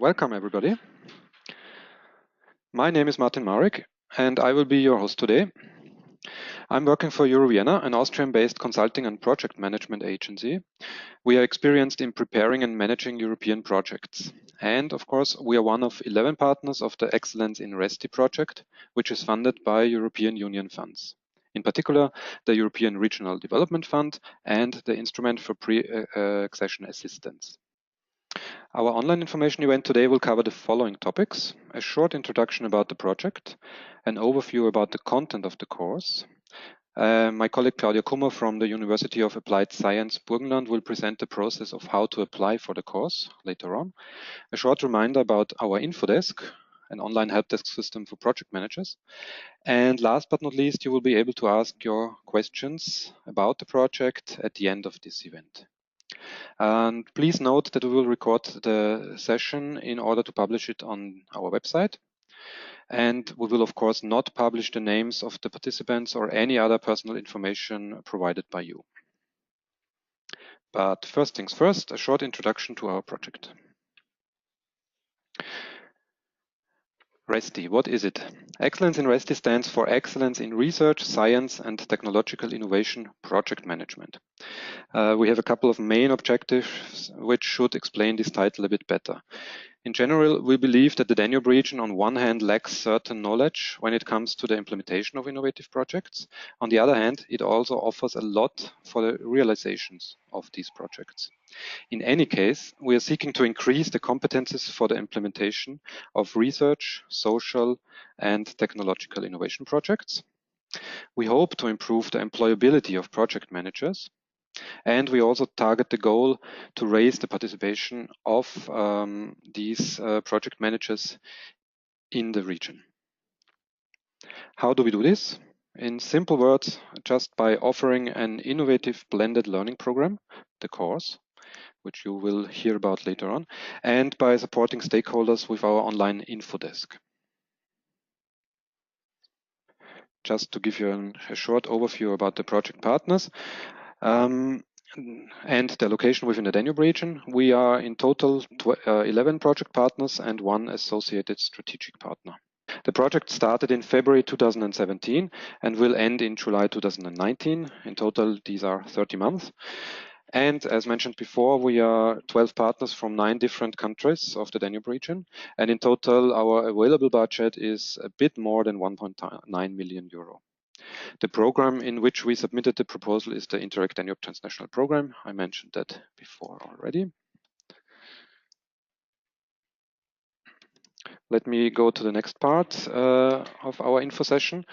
Welcome, everybody. My name is Martin Marek, and I will be your host today. I'm working for Eurovienna, an Austrian-based consulting and project management agency. We are experienced in preparing and managing European projects. And of course, we are one of 11 partners of the Excellence-in-ReSTI project, which is funded by European Union funds. In particular, the European Regional Development Fund and the Instrument for Pre-Accession Assistance. Our online information event today will cover the following topics: a short introduction about the project, an overview about the content of the course. My colleague Claudia Kummer from the University of Applied Science Burgenland will present the process of how to apply for the course later on. A short reminder about our InfoDesk, an online help desk system for project managers. And last but not least, you will be able to ask your questions about the project at the end of this event. And please note that we will record the session in order to publish it on our website. And we will, of course, not publish the names of the participants or any other personal information provided by you. But first things first, a short introduction to our project. ReSTI, what is it? Excellence-in-ReSTI stands for Excellence in Research, Science and Technological Innovation Project Management. We have a couple of main objectives which should explain this title a bit better. In general, we believe that the Danube region on one hand lacks certain knowledge when it comes to the implementation of innovative projects. On the other hand, it also offers a lot for the realizations of these projects. In any case, we are seeking to increase the competences for the implementation of research, social and technological innovation projects. We hope to improve the employability of project managers. And we also target the goal to raise the participation of these project managers in the region. How do we do this? In simple words, just by offering an innovative blended learning program, the course, which you will hear about later on, and by supporting stakeholders with our online info desk. Just to give you a short overview about the project partners. And their location within the Danube region. We are in total 11 project partners and one associated strategic partner. The project started in February 2017 and will end in July 2019. In total, these are 30 months. And as mentioned before, we are 12 partners from 9 different countries of the Danube region. And in total, our available budget is a bit more than 1.9 million euro. The program in which we submitted the proposal is the Interreg Danube Transnational Programme. I mentioned that before already. Let me go to the next part of our info session.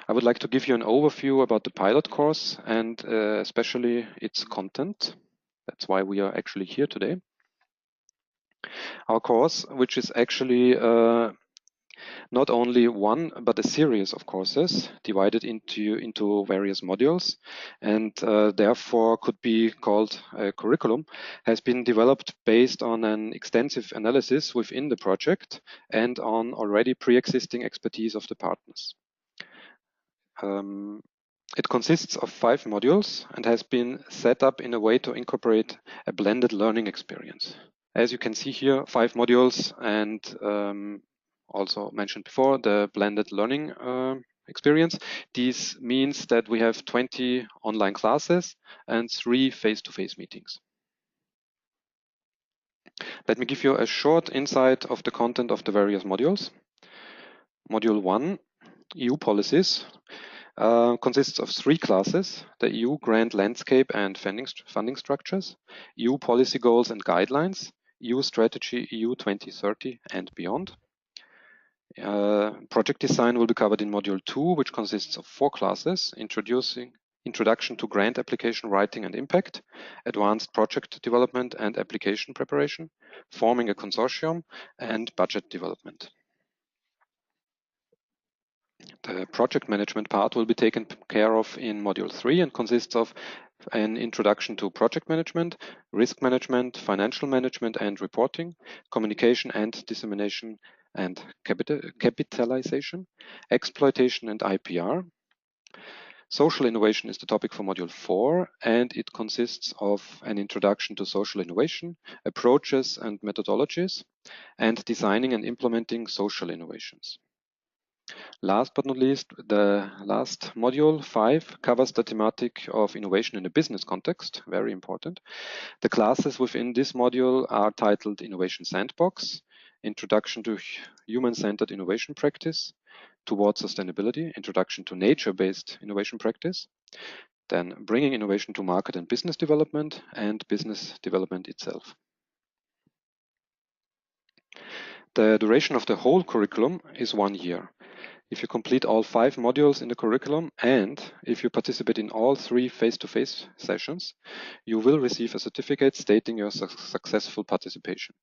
I would like to give you an overview about the pilot course and especially its content. That's why we are actually here today. Our course, which is actually not only one, but a series of courses divided into various modules and therefore could be called a curriculum, has been developed based on an extensive analysis within the project and on already pre-existing expertise of the partners. It consists of 5 modules and has been set up in a way to incorporate a blended learning experience. As you can see here, 5 modules and also mentioned before, the blended learning experience. This means that we have 20 online classes and 3 face-to-face meetings. Let me give you a short insight of the content of the various modules. Module 1, EU policies, consists of 3 classes: the EU grant landscape and funding structures, EU policy goals and guidelines, EU strategy EU 2030 and beyond. Project design will be covered in module 2, which consists of 4 classes: introduction to grant application writing and impact, advanced project development and application preparation, forming a consortium, and budget development. The project management part will be taken care of in module 3 and consists of an introduction to project management, risk management, financial management and reporting, communication and dissemination and capitalization, exploitation and IPR, Social innovation is the topic for Module 4, and it consists of an introduction to social innovation, approaches and methodologies, and designing and implementing social innovations. Last but not least, the last module 5 covers the thematic of innovation in a business context, very important. The classes within this module are titled Innovation Sandbox, Introduction to Human-Centered Innovation Practice, Towards Sustainability, Introduction to Nature-Based Innovation Practice, then Bringing Innovation to Market and Business Development, and Business Development itself. The duration of the whole curriculum is 1 year. If you complete all 5 modules in the curriculum and if you participate in all 3 face-to-face sessions, you will receive a certificate stating your successful participation.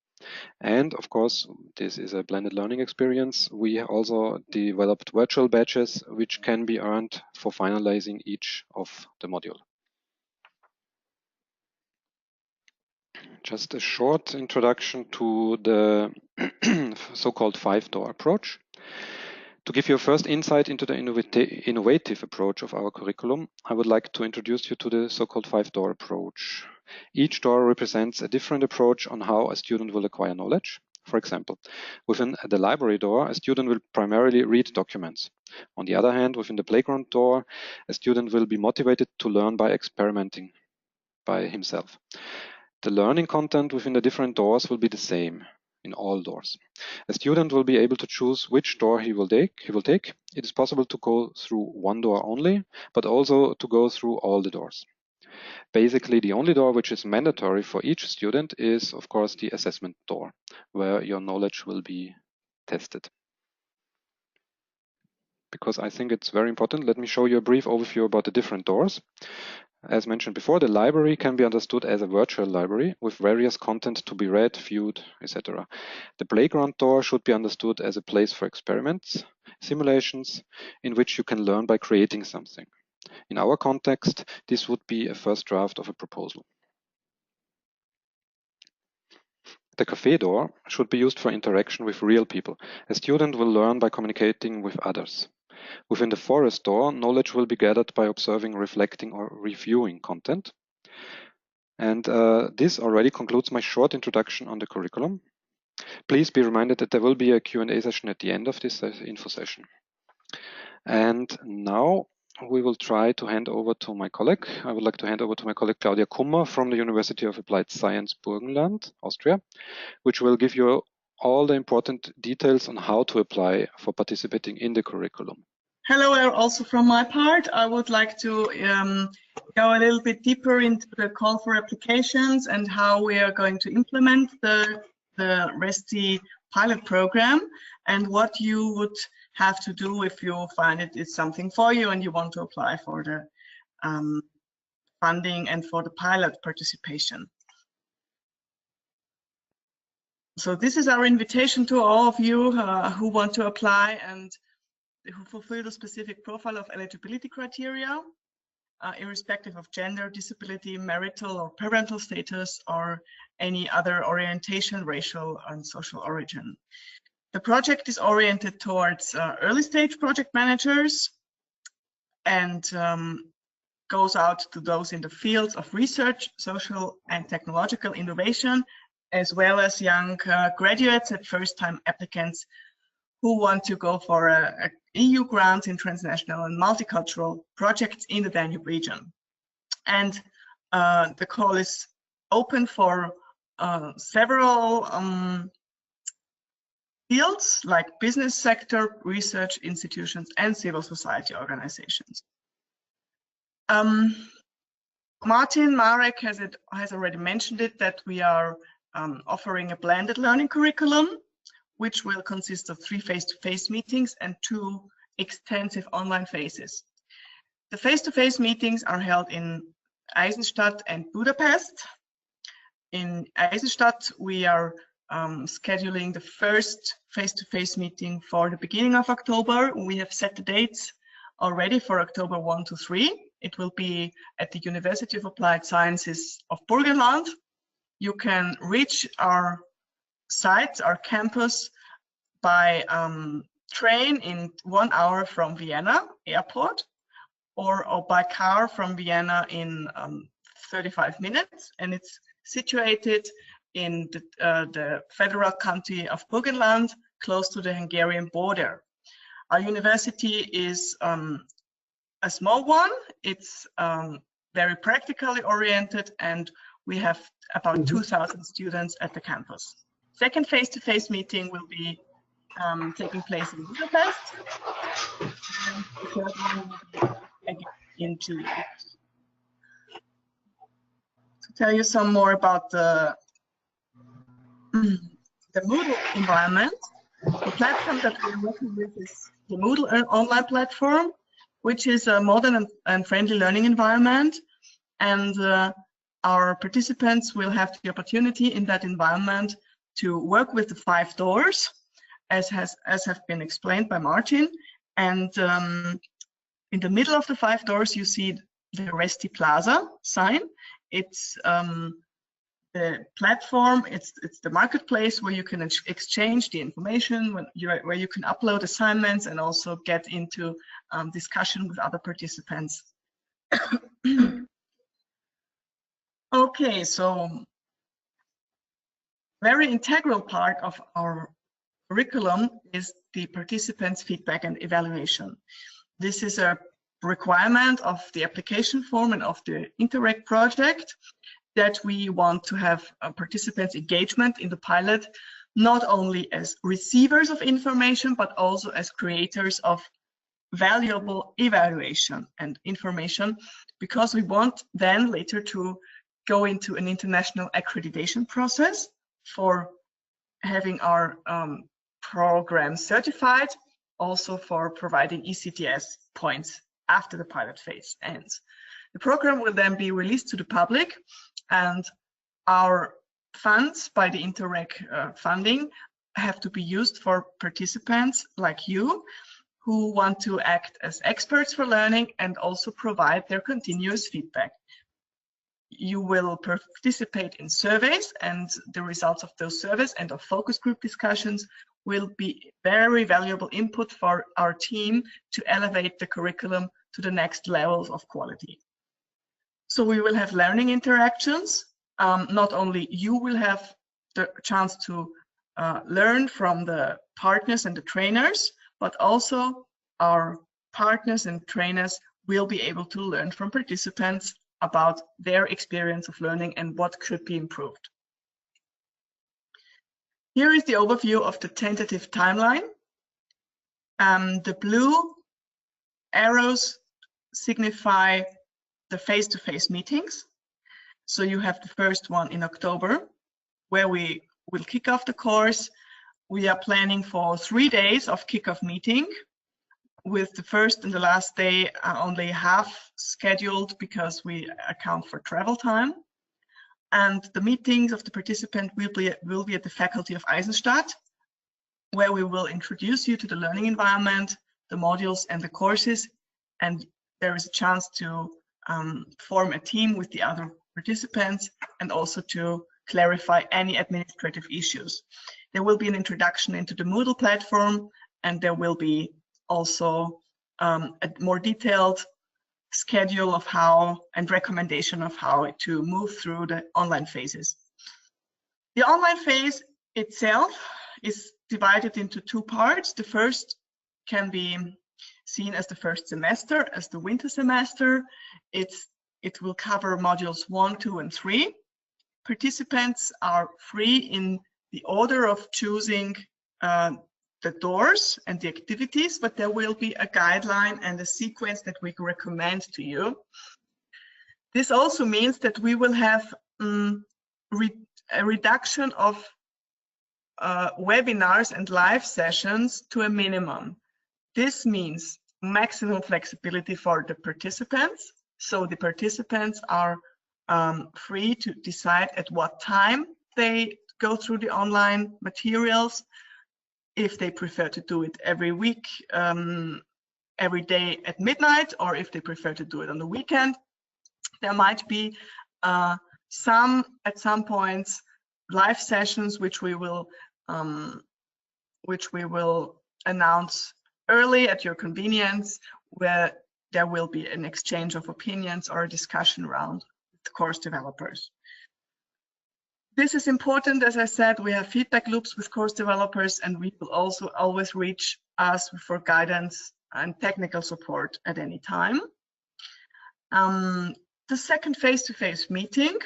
And of course, this is a blended learning experience. We also developed virtual badges which can be earned for finalizing each of the module. Just a short introduction to the so-called 5-door approach. To give you a first insight into the innovative approach of our curriculum, I would like to introduce you to the so-called 5-door approach. Each door represents a different approach on how a student will acquire knowledge. For example, within the library door, a student will primarily read documents. On the other hand, within the playground door, a student will be motivated to learn by experimenting by himself. The learning content within the different doors will be the same in all doors. A student will be able to choose which door he will take. It is possible to go through one door only, but also to go through all the doors. Basically, the only door which is mandatory for each student is, of course, the assessment door, where your knowledge will be tested. Because I think it's very important, let me show you a brief overview about the different doors. As mentioned before, the library can be understood as a virtual library with various content to be read, viewed, etc. The playground door should be understood as a place for experiments, simulations, in which you can learn by creating something. In our context, this would be a first draft of a proposal. The cafe door should be used for interaction with real people. A student will learn by communicating with others. Within the forest door, knowledge will be gathered by observing, reflecting, or reviewing content. And this already concludes my short introduction on the curriculum. Please be reminded that there will be a Q&A session at the end of this info session. And now we will try to hand over to my colleague. I would like to hand over to my colleague Claudia Kummer from the University of Applied Science Burgenland, Austria, which will give you all the important details on how to apply for participating in the curriculum. Hello, also from my part, I would like to go a little bit deeper into the call for applications and how we are going to implement the ReSTI pilot program and what you would have to do if you find it is something for you and you want to apply for the funding and for the pilot participation. So this is our invitation to all of you who want to apply and who fulfill the specific profile of eligibility criteria, irrespective of gender, disability, marital or parental status, or any other orientation, racial and social origin. The project is oriented towards early stage project managers and goes out to those in the fields of research, social and technological innovation, as well as young graduates and first-time applicants who want to go for a EU grants in transnational and multicultural projects in the Danube region. And the call is open for several fields like business sector, research institutions, and civil society organizations. Martin Marek has already mentioned it, that we are offering a blended learning curriculum, which will consist of 3 face-to-face meetings and 2 extensive online phases. The face-to-face meetings are held in Eisenstadt and Budapest. In Eisenstadt, we are scheduling the first face-to-face meeting for the beginning of October. We have set the dates already for October 1 to 3. It will be at the University of Applied Sciences of Burgenland. You can reach our site, our campus, by train in 1 hour from Vienna airport, or by car from Vienna in 35 minutes, and it's situated in the federal county of Burgenland, close to the Hungarian border. Our university is a small one. It's very practically oriented, and we have about 2,000 students at the campus. Second face-to-face meeting will be taking place in Budapest, and the third one will be again in 2 years. To tell you some more about the Moodle environment, the platform that we're working with is the Moodle online platform, which is a modern and friendly learning environment, and our participants will have the opportunity in that environment to work with the 5 doors, as have been explained by Martin. And in the middle of the 5 doors, you see the ReSTI Plaza sign. It's the platform, it's the marketplace where you can exchange the information, where you can upload assignments and also get into discussion with other participants. Okay, so very integral part of our curriculum is the participants' feedback and evaluation. This is a requirement of the application form and of the Interreg project, that we want to have participants' engagement in the pilot, not only as receivers of information, but also as creators of valuable evaluation and information, because we want then later to go into an international accreditation process for having our program certified, also for providing ECTS points after the pilot phase ends. The program will then be released to the public, and our funds by the Interreg funding have to be used for participants like you who want to act as experts for learning and also provide their continuous feedback. You will participate in surveys, and the results of those surveys and of focus group discussions will be very valuable input for our team to elevate the curriculum to the next levels of quality. So we will have learning interactions. Not only you will have the chance to learn from the partners and the trainers, but also our partners and trainers will be able to learn from participants about their experience of learning and what could be improved. Here is the overview of the tentative timeline. The blue arrows signify the face-to-face meetings. So you have the first one in October, where we will kick off the course. We are planning for 3 days of kickoff meeting, with the first and the last day only half scheduled because we account for travel time. And the meetings of the participant will be at the Faculty of Eisenstadt, where we will introduce you to the learning environment, the modules and the courses, and there is a chance to form a team with the other participants and also to clarify any administrative issues. There will be an introduction into the Moodle platform, and there will be also a more detailed schedule of how and recommendation of how to move through the online phases. The online phase itself is divided into 2 parts. The first can be seen as the first semester, as the winter semester. It will cover modules 1, 2, and 3. Participants are free in the order of choosing the doors and the activities, but there will be a guideline and a sequence that we recommend to you. This also means that we will have a reduction of webinars and live sessions to a minimum. This means maximum flexibility for the participants. So the participants are free to decide at what time they go through the online materials, if they prefer to do it every week, every day at midnight, or if they prefer to do it on the weekend. There might be at some points live sessions which we will announce early at your convenience, where there will be an exchange of opinions or a discussion round with the course developers. This is important. As I said, we have feedback loops with course developers, and we will also always reach us for guidance and technical support at any time. The second face-to-face meeting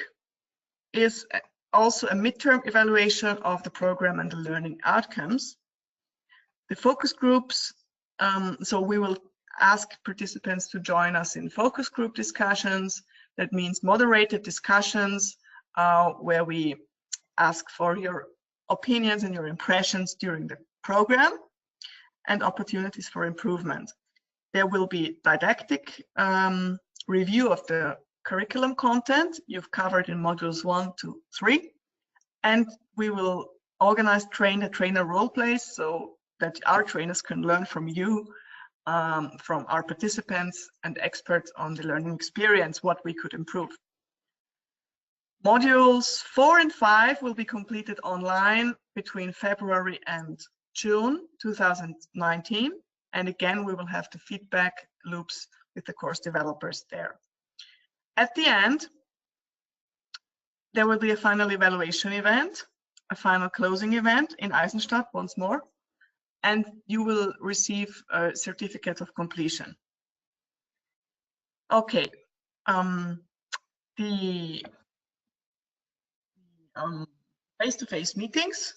is also a midterm evaluation of the program and the learning outcomes. The focus groups, so we will ask participants to join us in focus group discussions. That means moderated discussions where we ask for your opinions and your impressions during the program and opportunities for improvement. There will be didactic review of the curriculum content you've covered in modules 1 to 3, and we will organize trainer role plays so that our trainers can learn from you, from our participants and experts on the learning experience, what we could improve. Modules 4 and 5 will be completed online between February and June 2019, and again we will have the feedback loops with the course developers there. At the end, there will be a final evaluation event, a final closing event in Eisenstadt once more, and you will receive a certificate of completion. Okay, the face-to-face meetings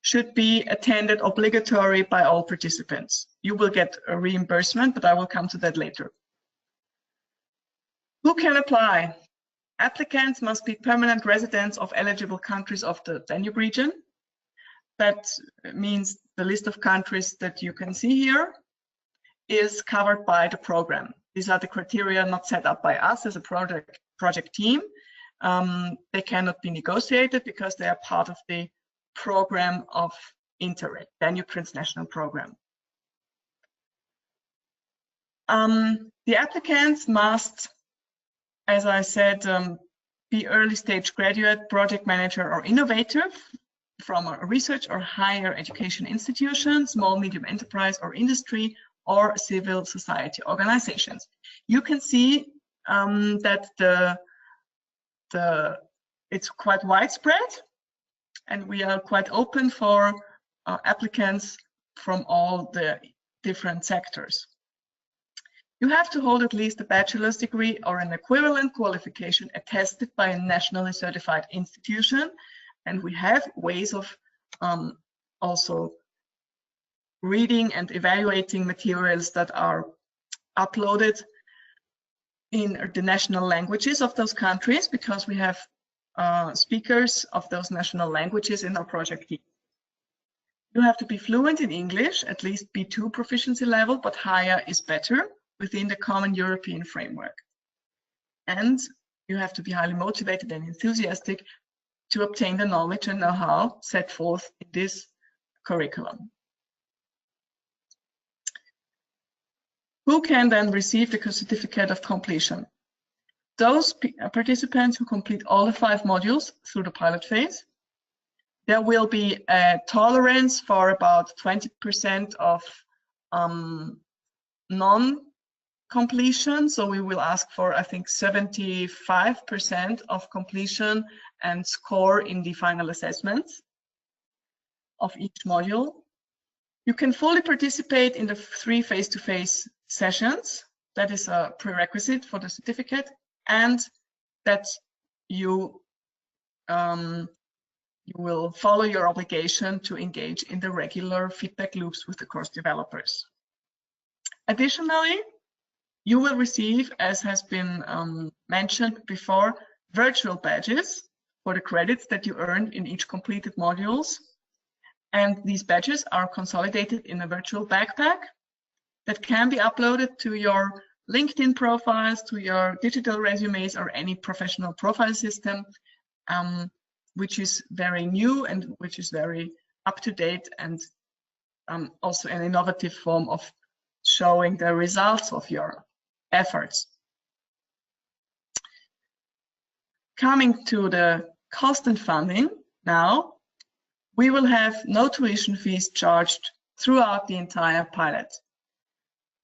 should be attended obligatory by all participants. You will get a reimbursement, but I will come to that later. Who can apply? Applicants must be permanent residents of eligible countries of the Danube region. That means the list of countries that you can see here is covered by the program. These are the criteria not set up by us as a project team. They cannot be negotiated because they are part of the program of Interreg, Danube Transnational Programme. The applicants must, as I said, be early stage graduate, project manager or innovator from a research or higher education institution, small, medium enterprise or industry, or civil society organizations. You can see that it's quite widespread, and we are quite open for applicants from all the different sectors. You have to hold at least a bachelor's degree or an equivalent qualification attested by a nationally certified institution, and we have ways of also reading and evaluating materials that are uploaded in the national languages of those countries, because we have speakers of those national languages in our project team. You have to be fluent in English, at least B2 proficiency level, but higher is better within the common European framework. And you have to be highly motivated and enthusiastic to obtain the knowledge and know-how set forth in this curriculum. Who can then receive the certificate of completion? Those participants who complete all the 5 modules through the pilot phase. There will be a tolerance for about 20% of non-completion. So we will ask for, I think, 75% of completion and score in the final assessments of each module. You can fully participate in the 3 face-to-face sessions. That is a prerequisite for the certificate, and that you will follow your obligation to engage in the regular feedback loops with the course developers. Additionally, you will receive, as has been mentioned before, virtual badges for the credits that you earned in each completed modules. And these badges are consolidated in a virtual backpack that can be uploaded to your LinkedIn profiles, to your digital resumes, or any professional profile system, which is very new and which is very up to date, and also an innovative form of showing the results of your efforts. Coming to the cost and funding now, we will have no tuition fees charged throughout the entire pilot.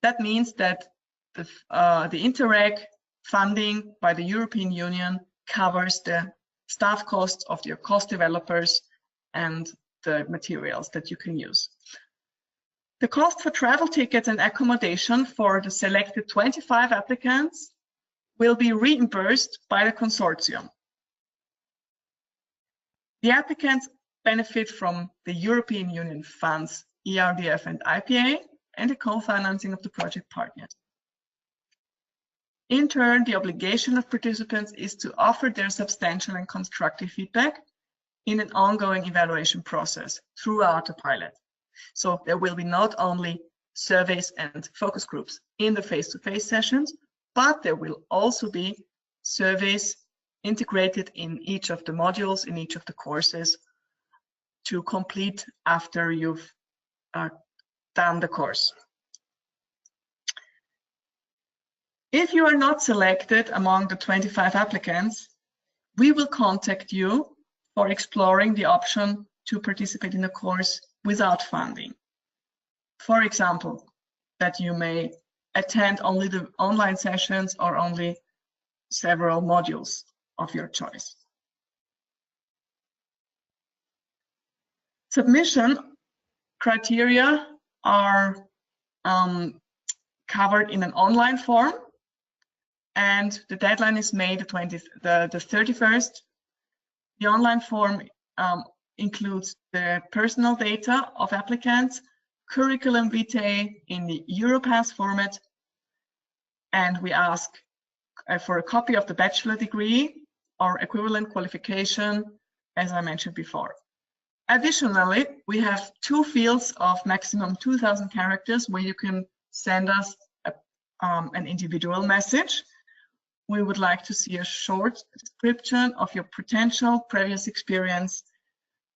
That means that the Interreg funding by the European Union covers the staff costs of your course developers and the materials that you can use. The cost for travel tickets and accommodation for the selected 25 applicants will be reimbursed by the consortium. The applicants benefit from the European Union funds, ERDF and IPA, and the co-financing of the project partners. In turn, the obligation of participants is to offer their substantial and constructive feedback in an ongoing evaluation process throughout the pilot. So there will be not only surveys and focus groups in the face-to-face sessions, but there will also be surveys integrated in each of the modules, in each of the courses, to complete after you've done the course. If you are not selected among the 25 applicants, we will contact you for exploring the option to participate in a course without funding. For example, that you may attend only the online sessions or only several modules of your choice. Submission criteria are covered in an online form, and the deadline is May the 31st. The online form includes the personal data of applicants, curriculum vitae in the Europass format, and we ask for a copy of the bachelor degree or equivalent qualification, as I mentioned before. Additionally, we have 2 fields of maximum 2,000 characters where you can send us an individual message. We would like to see a short description of your potential previous experience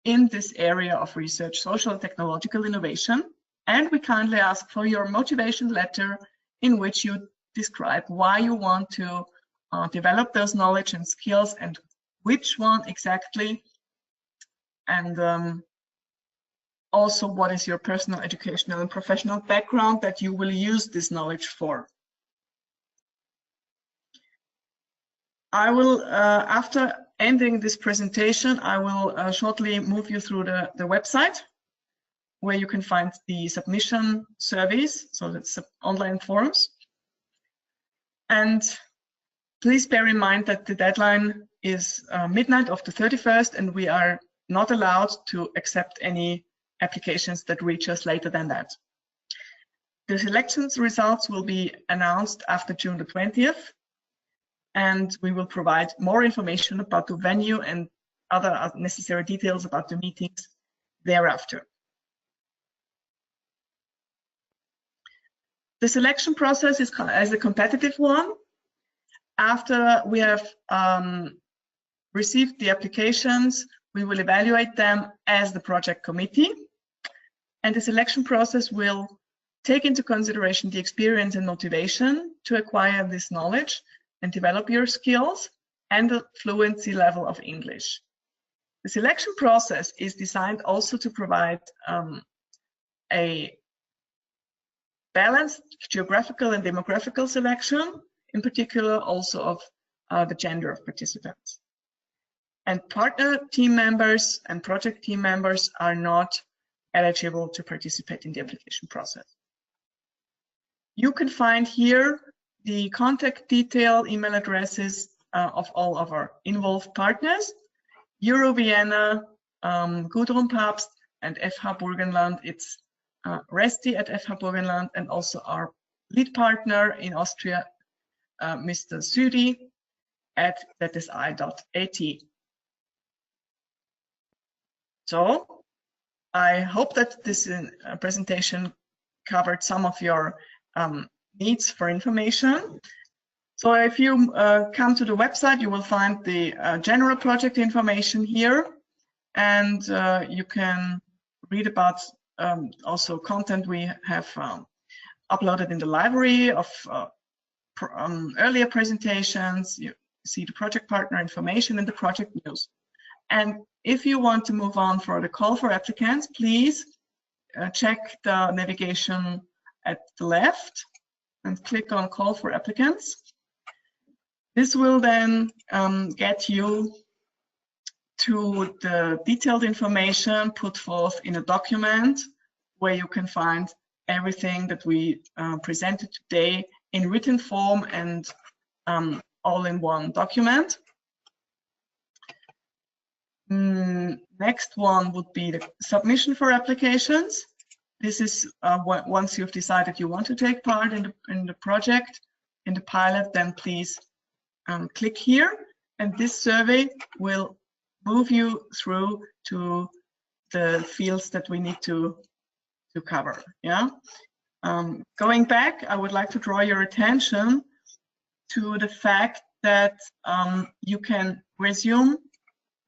in this area of research, social and technological innovation. And we kindly ask for your motivation letter in which you describe why you want to develop those knowledge and skills and which one exactly, and also what is your personal, educational and professional background that you will use this knowledge for. I will, after ending this presentation, I will shortly move you through the website where you can find the submission surveys, so that's online forms. And please bear in mind that the deadline is midnight of the 31st, and we are not allowed to accept any applications that reach us later than that. The selections results will be announced after June the 20th, and we will provide more information about the venue and other necessary details about the meetings thereafter. The selection process is a competitive one. After we have received the applications, we will evaluate them as the project committee, and the selection process will take into consideration the experience and motivation to acquire this knowledge and develop your skills and the fluency level of English. The selection process is designed also to provide a balanced geographical and demographical selection, in particular also of the gender of participants. And partner team members and project team members are not eligible to participate in the application process. You can find here the contact detail, email addresses of all of our involved partners: Euro Vienna, Gudrun Papst, and FH Burgenland. It's ReSTI at FH Burgenland, and also our lead partner in Austria, Mr. Südi at zsi.at. So I hope that this presentation covered some of your needs for information. So if you come to the website, you will find the general project information here, and you can read about also content we have uploaded in the library of earlier presentations. You see the project partner information and the project news. And if you want to move on for the call for applicants, please check the navigation at the left and click on Call for Applicants. This will then get you to the detailed information put forth in a document where you can find everything that we presented today in written form and all in one document. Next one would be the submission for applications. This is once you've decided you want to take part in the project, in the pilot, then please click here, and this survey will move you through to the fields that we need to cover. Yeah. Going back, I would like to draw your attention to the fact that you can resume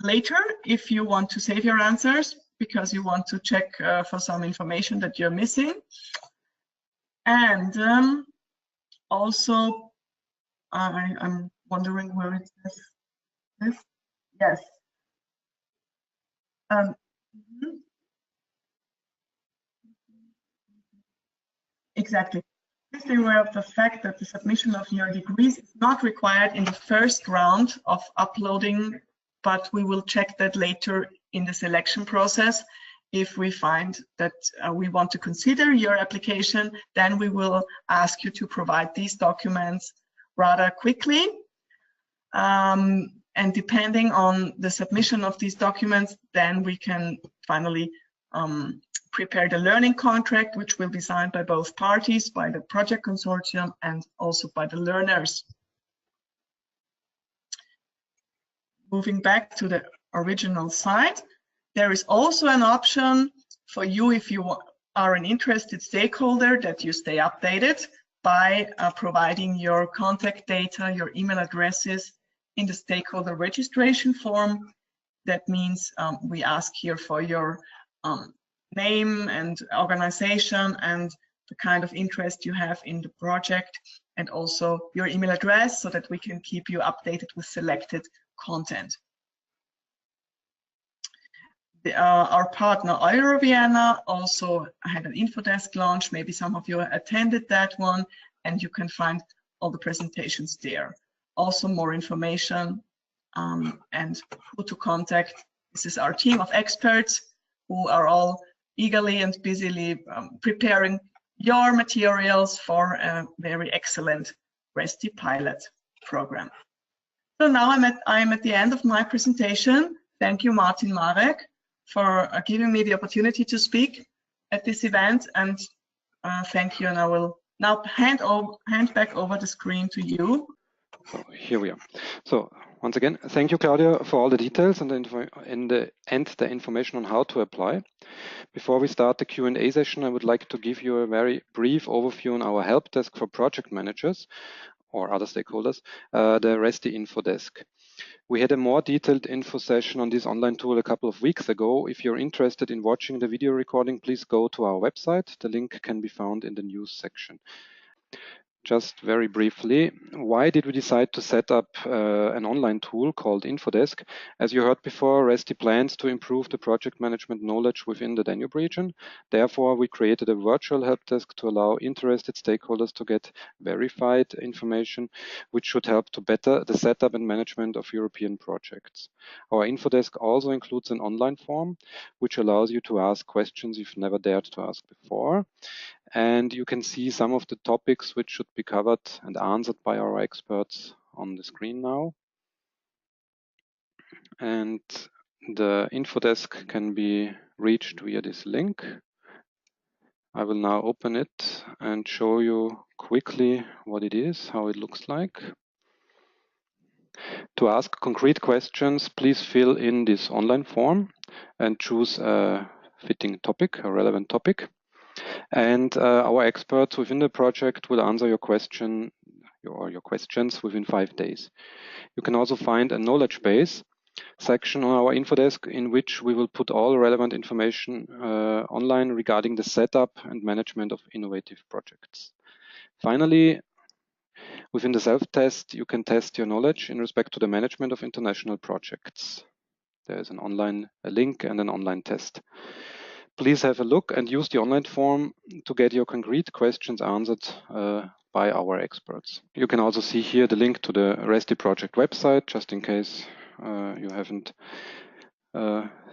later if you want to save your answers because you want to check for some information that you're missing. And also, I'm wondering where it is. This? Yes. Exactly. Please be aware of the fact that the submission of your degrees is not required in the first round of uploading, but we will check that later in the selection process. If we find that we want to consider your application, then we will ask you to provide these documents rather quickly. And depending on the submission of these documents, then we can finally prepare the learning contract, which will be signed by both parties, by the project consortium and also by the learners. Moving back to the original site, there is also an option for you if you are an interested stakeholder that you stay updated by providing your contact data, your email addresses in the stakeholder registration form. That means we ask here for your name and organization and the kind of interest you have in the project, and also your email address so that we can keep you updated with selected content. Our partner Eurovienna also had an infodesk launch. Maybe some of you attended that one, and you can find all the presentations there. Also more information and who to contact. This is our team of experts who are all eagerly and busily preparing your materials for a very excellent ReSTI pilot program. So now I'm at the end of my presentation. Thank you, Martin Marek, for giving me the opportunity to speak at this event, and thank you. And I will now hand back over the screen to you. So here we are. So once again, thank you, Claudia, for all the details and the information on how to apply. Before we start the Q&A session, I would like to give you a very brief overview on our help desk for project managers or other stakeholders, the ReSTI info desk. We had a more detailed info session on this online tool a couple of weeks ago. If you're interested in watching the video recording, please go to our website. The link can be found in the news section. Just very briefly, why did we decide to set up an online tool called Infodesk? As you heard before, ReSTI plans to improve the project management knowledge within the Danube region. Therefore, we created a virtual help desk to allow interested stakeholders to get verified information, which should help to better the setup and management of European projects. Our Infodesk also includes an online form, which allows you to ask questions you've never dared to ask before. And you can see some of the topics which should be covered and answered by our experts on the screen now. And the Infodesk can be reached via this link. I will now open it and show you quickly what it is, how it looks like. To ask concrete questions, please fill in this online form and choose a fitting topic, a relevant topic. And our experts within the project will answer your question or your questions within 5 days. You can also find a knowledge base section on our Infodesk in which we will put all relevant information online regarding the setup and management of innovative projects. Finally, within the self-test, you can test your knowledge in respect to the management of international projects. There is a link and an online test. Please have a look and use the online form to get your concrete questions answered by our experts. You can also see here the link to the ReSTI project website, just in case you haven't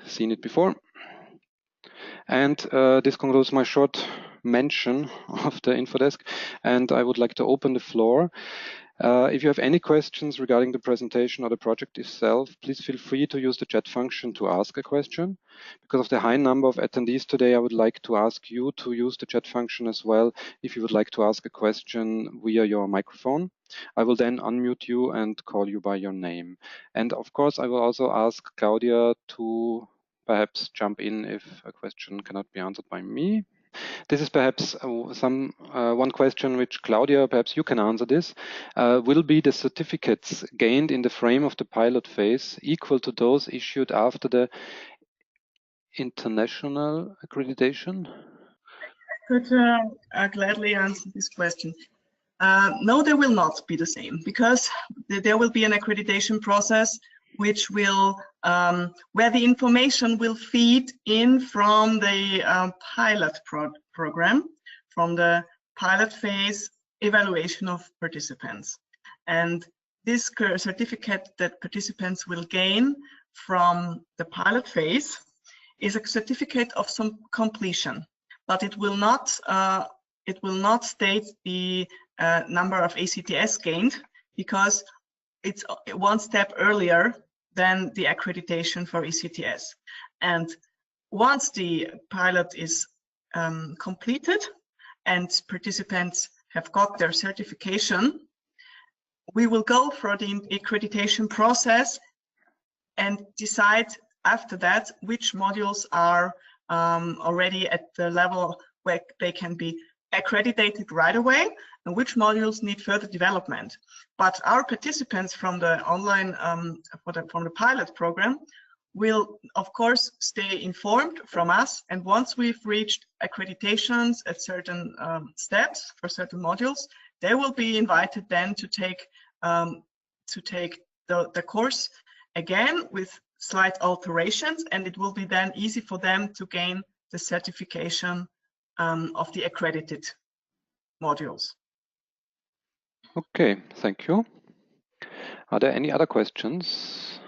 seen it before. And this concludes my short mention of the InfoDesk, and I would like to open the floor. If you have any questions regarding the presentation or the project itself, please feel free to use the chat function to ask a question. Because of the high number of attendees today, I would like to ask you to use the chat function as well if you would like to ask a question via your microphone. I will then unmute you and call you by your name. And of course, I will also ask Claudia to perhaps jump in if a question cannot be answered by me. This is perhaps one question which Claudia, perhaps you can answer this. Will be the certificates gained in the frame of the pilot phase equal to those issued after the international accreditation? I could gladly answer this question. No, they will not be the same, because there will be an accreditation process which will, where the information will feed in from the pilot program, from the pilot phase evaluation of participants. And this certificate that participants will gain from the pilot phase is a certificate of some completion, but it will not state the number of ACTS gained, because it's one step earlier than the accreditation for ECTS. And once the pilot is completed and participants have got their certification, we will go for the accreditation process and decide after that which modules are already at the level where they can be accredited right away and which modules need further development. But our participants from the online, from the pilot program will of course stay informed from us, and once we've reached accreditations at certain steps for certain modules, they will be invited then to take the course again with slight alterations, and it will be then easy for them to gain the certification of the accredited modules. Okay, thank you. Are there any other questions?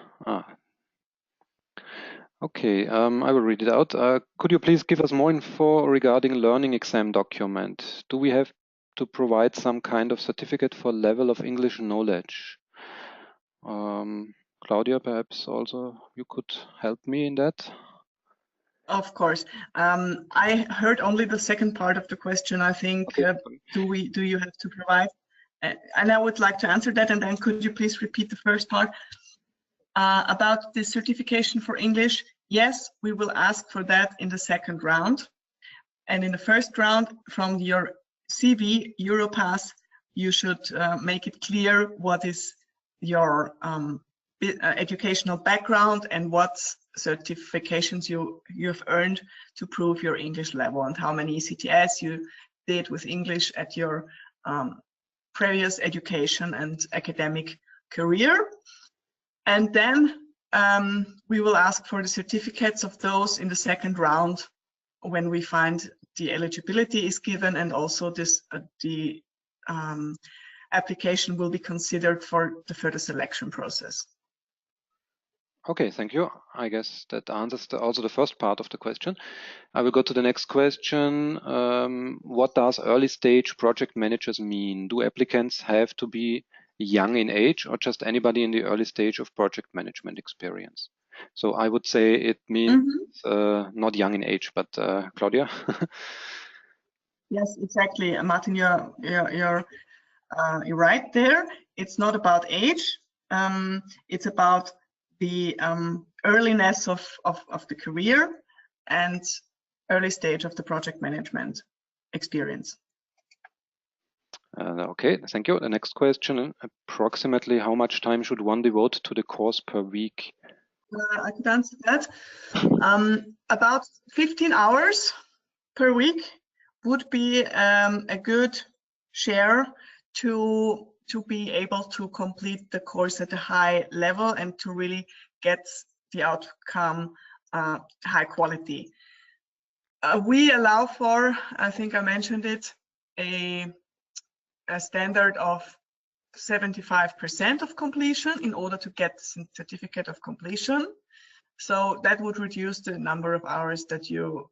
Okay, I will read it out. Could you please give us more info regarding learning exam document? Do we have to provide some kind of certificate for level of English knowledge? Claudia, perhaps also you could help me in that. Of course. I heard only the second part of the question. I think, okay. Do you have to provide? And I would like to answer that, and then could you please repeat the first part? About the certification for English, yes, we will ask for that in the second round. And in the first round, from your CV, Europass, you should make it clear what is your educational background and what certifications you've earned to prove your English level, and how many ECTS you did with English at your previous education and academic career. And then we will ask for the certificates of those in the second round when we find the eligibility is given, and also this the application will be considered for the further selection process. Okay, thank you. I guess that answers also the first part of the question. I will go to the next question. What does early stage project managers mean? Do applicants have to be young in age, or just anybody in the early stage of project management experience? So I would say it means not young in age, but Claudia? Yes, exactly. Martin, you're right there. It's not about age. It's about the earliness of the career and early stage of the project management experience. Okay, thank you. The next question, approximately how much time should one devote to the course per week? I could answer that. About 15 hours per week would be a good share to be able to complete the course at a high level and to really get the outcome high quality. We allow for, I think I mentioned it, a a standard of 75% of completion in order to get the certificate of completion. So that would reduce the number of hours that you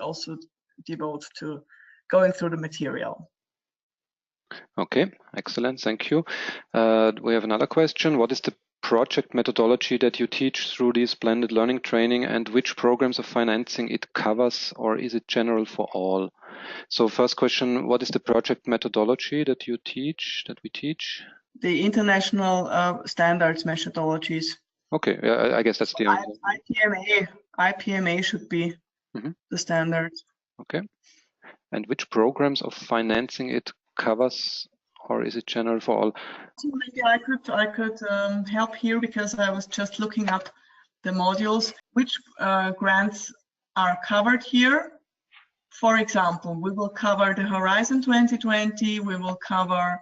also devote to going through the material. Okay, excellent, thank you. We have another question. What is the project methodology that you teach through this blended learning training, and which programs of financing it covers, or is it general for all? So first question, what is the project methodology that you teach, that we teach? The international standards methodologies. Okay, yeah, I guess that's the answer. IPMA should be the standard. Okay. And which programs of financing it covers, or is it general for all? So maybe I could help here, because I was just looking up the modules. Which grants are covered here? For example, we will cover the Horizon 2020, we will cover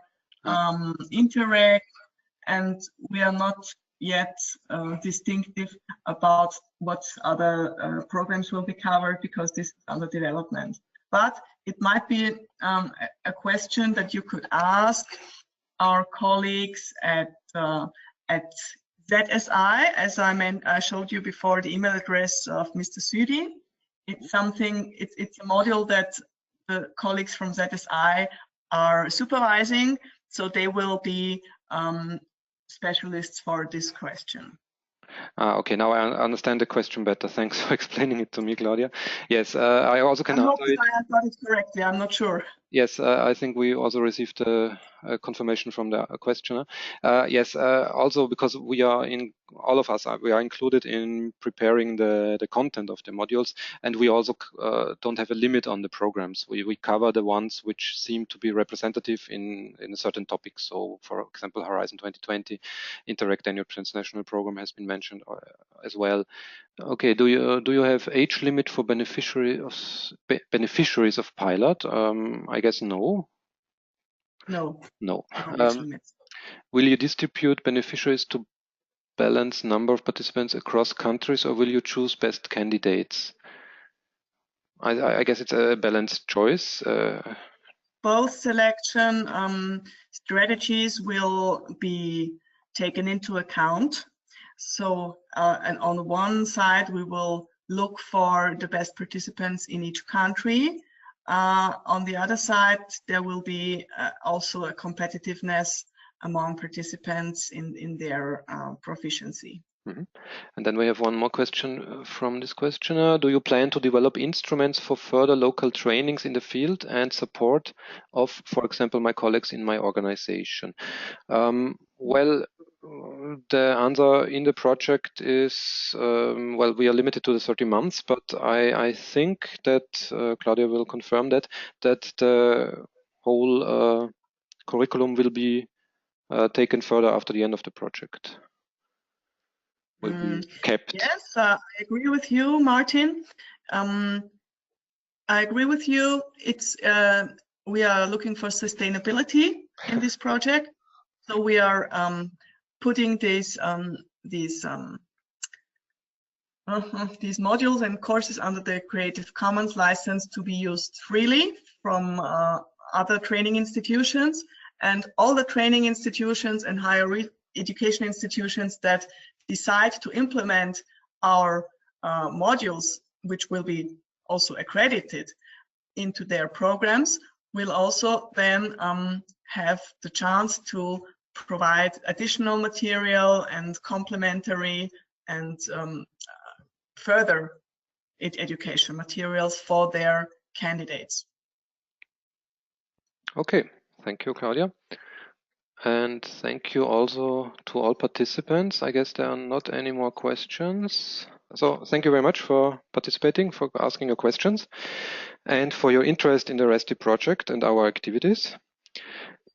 Interreg, and we are not yet distinctive about what other programs will be covered, because this is under development. But it might be a question that you could ask our colleagues at ZSI, as I showed you before, the email address of Mr. Südi. It's a module that the colleagues from ZSI are supervising, so they will be specialists for this question. Okay, now I understand the question better. Thanks for explaining it to me, Claudia. Yes, I also can answer it. I got it correctly, I'm not sure. Yes, I think we also received a confirmation from the questioner. Yes, also because we are all of us we are included in preparing the content of the modules, and we also don't have a limit on the programs. We cover the ones which seem to be representative in a certain topic. So, for example, Horizon 2020, Interreg Danube Transnational Programme has been mentioned as well. Okay, do you have age limit for beneficiaries of pilot? I guess no. No. No. Will you distribute beneficiaries to balance number of participants across countries, or will you choose best candidates? I guess it's a balanced choice. Both selection strategies will be taken into account. So, and on one side, we will look for the best participants in each country. On the other side, there will be also a competitiveness among participants in their proficiency. And then we have one more question from this questioner. Do you plan to develop instruments for further local trainings in the field and support of, for example, my colleagues in my organization? Well, the answer in the project is, well, we are limited to the 30 months, but I think that Claudia will confirm that the whole curriculum will be taken further after the end of the project. Will be kept. Yes, I agree with you, Martin. I agree with you. It's we are looking for sustainability in this project, so we are putting these modules and courses under the Creative Commons license to be used freely from other training institutions, and all the training institutions and higher education institutions that decide to implement our modules, which will be also accredited into their programs, will also then have the chance to provide additional material and complementary and further education materials for their candidates. Okay, thank you, Claudia. And thank you also to all participants. I guess there are not any more questions. So thank you very much for participating, for asking your questions, and for your interest in the ReSTI project and our activities.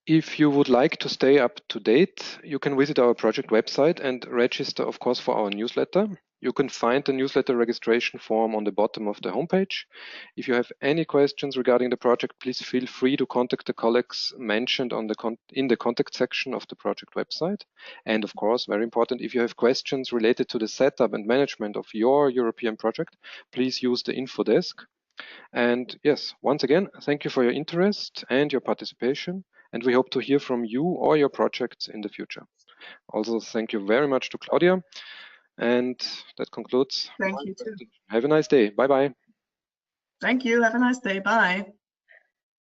If you would like to stay up to date, you can visit our project website and register, of course, for our newsletter. You can find the newsletter registration form on the bottom of the homepage. If you have any questions regarding the project, please feel free to contact the colleagues mentioned on in the contact section of the project website. And of course, very important, if you have questions related to the setup and management of your European project, please use the info desk. And yes, once again, thank you for your interest and your participation. and we hope to hear from you or your projects in the future. Also, thank you very much to Claudia, and that concludes. Thank you too. Have a nice day. Bye-bye. Thank you. Have a nice day. Bye.